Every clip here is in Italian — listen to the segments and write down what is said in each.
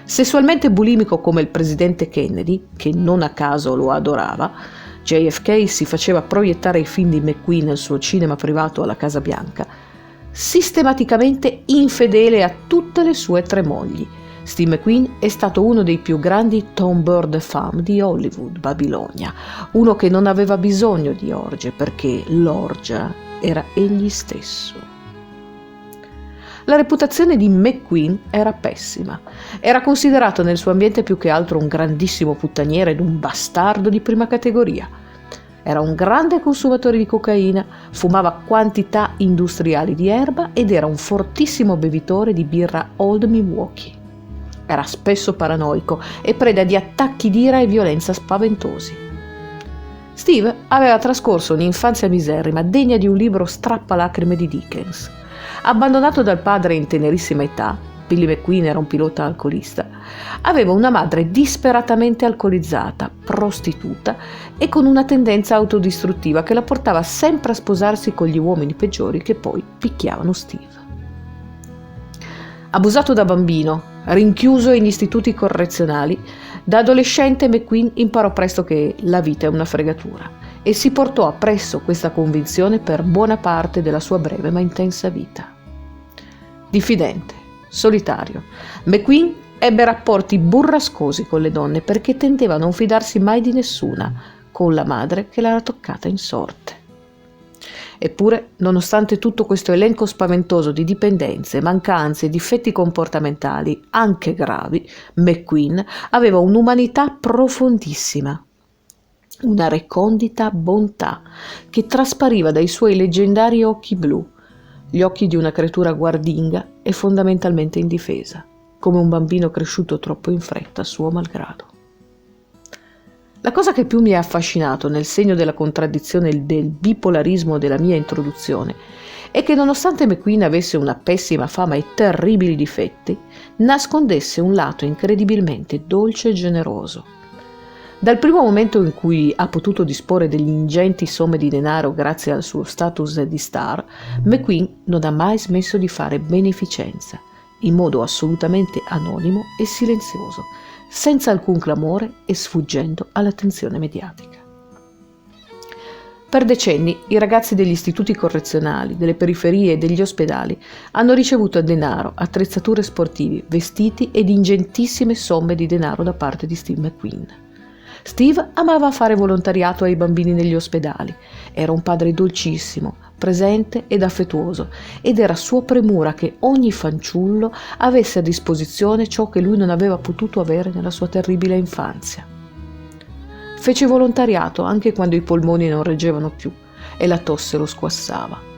Sessualmente bulimico come il presidente Kennedy, che non a caso lo adorava, JFK si faceva proiettare i film di McQueen nel suo cinema privato alla Casa Bianca, sistematicamente infedele a tutte le sue 3 mogli. Steve McQueen è stato uno dei più grandi tombeur de femme di Hollywood, Babilonia, uno che non aveva bisogno di orge perché l'orgia era egli stesso. La reputazione di McQueen era pessima. Era considerato nel suo ambiente più che altro un grandissimo puttaniere ed un bastardo di prima categoria. Era un grande consumatore di cocaina, fumava quantità industriali di erba ed era un fortissimo bevitore di birra Old Milwaukee. Era spesso paranoico e preda di attacchi d'ira e violenza spaventosi. Steve aveva trascorso un'infanzia miserrima degna di un libro strappalacrime di Dickens. Abbandonato dal padre in tenerissima età, Billy McQueen era un pilota alcolista, aveva una madre disperatamente alcolizzata, prostituta e con una tendenza autodistruttiva che la portava sempre a sposarsi con gli uomini peggiori che poi picchiavano Steve. Abusato da bambino, rinchiuso in istituti correzionali, da adolescente McQueen imparò presto che la vita è una fregatura e si portò appresso questa convinzione per buona parte della sua breve ma intensa vita. Diffidente, solitario, McQueen ebbe rapporti burrascosi con le donne perché tendeva a non fidarsi mai di nessuna, con la madre che l'era toccata in sorte. Eppure, nonostante tutto questo elenco spaventoso di dipendenze, mancanze e difetti comportamentali, anche gravi, McQueen aveva un'umanità profondissima, una recondita bontà che traspariva dai suoi leggendari occhi blu, gli occhi di una creatura guardinga e fondamentalmente indifesa, come un bambino cresciuto troppo in fretta, suo malgrado. La cosa che più mi ha affascinato nel segno della contraddizione del bipolarismo della mia introduzione è che nonostante McQueen avesse una pessima fama e terribili difetti, nascondesse un lato incredibilmente dolce e generoso. Dal primo momento in cui ha potuto disporre degli ingenti somme di denaro grazie al suo status di star, McQueen non ha mai smesso di fare beneficenza, in modo assolutamente anonimo e silenzioso, senza alcun clamore e sfuggendo all'attenzione mediatica. Per decenni i ragazzi degli istituti correzionali, delle periferie e degli ospedali hanno ricevuto denaro, attrezzature sportivi, vestiti ed ingentissime somme di denaro da parte di Steve McQueen. Steve amava fare volontariato ai bambini negli ospedali, era un padre dolcissimo, presente ed affettuoso, ed era sua premura che ogni fanciullo avesse a disposizione ciò che lui non aveva potuto avere nella sua terribile infanzia. Fece volontariato anche quando i polmoni non reggevano più e la tosse lo squassava.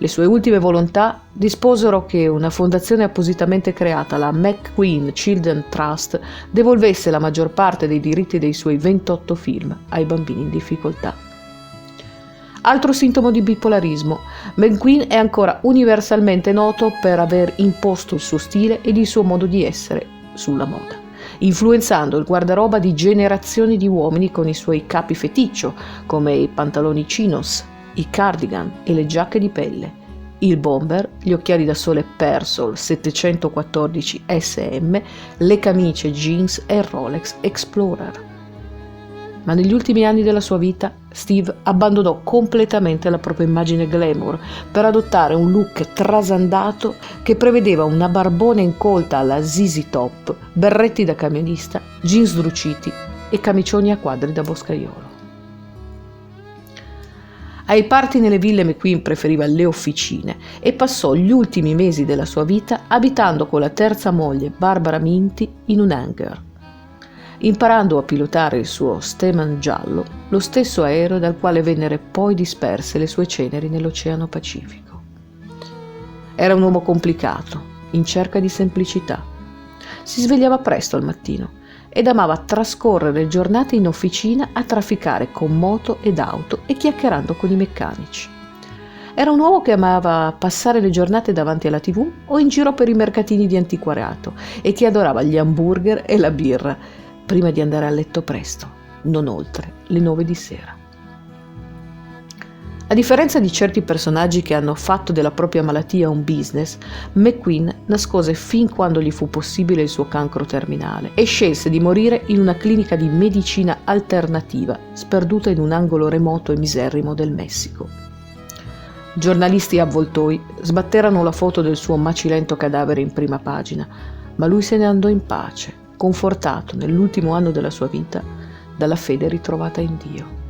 Le sue ultime volontà disposero che una fondazione appositamente creata, la McQueen Children Trust, devolvesse la maggior parte dei diritti dei suoi 28 film ai bambini in difficoltà. Altro sintomo di bipolarismo, McQueen è ancora universalmente noto per aver imposto il suo stile ed il suo modo di essere sulla moda, influenzando il guardaroba di generazioni di uomini con i suoi capi feticcio, come i pantaloni chinos, i cardigan e le giacche di pelle, il bomber, gli occhiali da sole Persol 714 SM, le camicie jeans e il Rolex Explorer. Ma negli ultimi anni della sua vita Steve abbandonò completamente la propria immagine glamour per adottare un look trasandato che prevedeva una barbona incolta alla ZZ Top, berretti da camionista, jeans druciti e camicioni a quadri da boscaiolo. Ai party nelle ville McQueen preferiva le officine e passò gli ultimi mesi della sua vita abitando con la terza moglie Barbara Minty in un hangar, imparando a pilotare il suo Stearman giallo, lo stesso aereo dal quale vennero poi disperse le sue ceneri nell'Oceano Pacifico. Era un uomo complicato, in cerca di semplicità. Si svegliava presto al mattino ed amava trascorrere giornate in officina a trafficare con moto ed auto e chiacchierando con i meccanici. Era un uomo che amava passare le giornate davanti alla TV o in giro per i mercatini di antiquariato e che adorava gli hamburger e la birra prima di andare a letto presto, non oltre le 9 di sera. A differenza di certi personaggi che hanno fatto della propria malattia un business, McQueen nascose fin quando gli fu possibile il suo cancro terminale e scelse di morire in una clinica di medicina alternativa, sperduta in un angolo remoto e miserrimo del Messico. Giornalisti e avvoltoi sbatterono la foto del suo macilento cadavere in prima pagina, ma lui se ne andò in pace, confortato nell'ultimo anno della sua vita dalla fede ritrovata in Dio.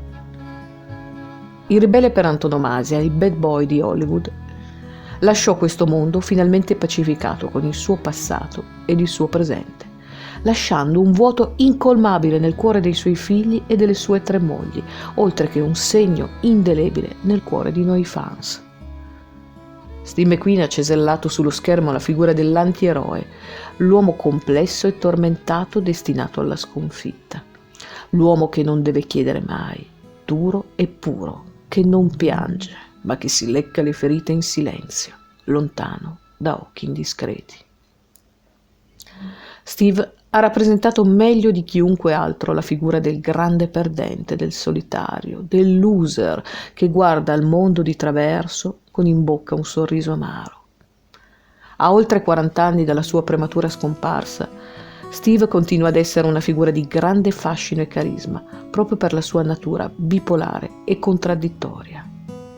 Il ribelle per antonomasia, il bad boy di Hollywood, lasciò questo mondo finalmente pacificato con il suo passato ed il suo presente, lasciando un vuoto incolmabile nel cuore dei suoi figli e delle sue 3 mogli, oltre che un segno indelebile nel cuore di noi fans. Steve McQueen ha cesellato sullo schermo la figura dell'antieroe, l'uomo complesso e tormentato destinato alla sconfitta, l'uomo che non deve chiedere mai, duro e puro, che non piange, ma che si lecca le ferite in silenzio, lontano da occhi indiscreti. Steve ha rappresentato meglio di chiunque altro la figura del grande perdente, del solitario, del loser che guarda al mondo di traverso con in bocca un sorriso amaro. A oltre 40 anni dalla sua prematura scomparsa, Steve continua ad essere una figura di grande fascino e carisma, proprio per la sua natura bipolare e contraddittoria,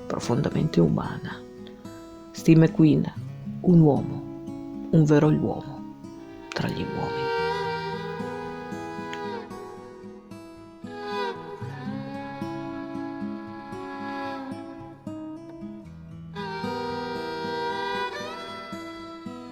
profondamente umana. Steve McQueen, un uomo, un vero uomo tra gli uomini.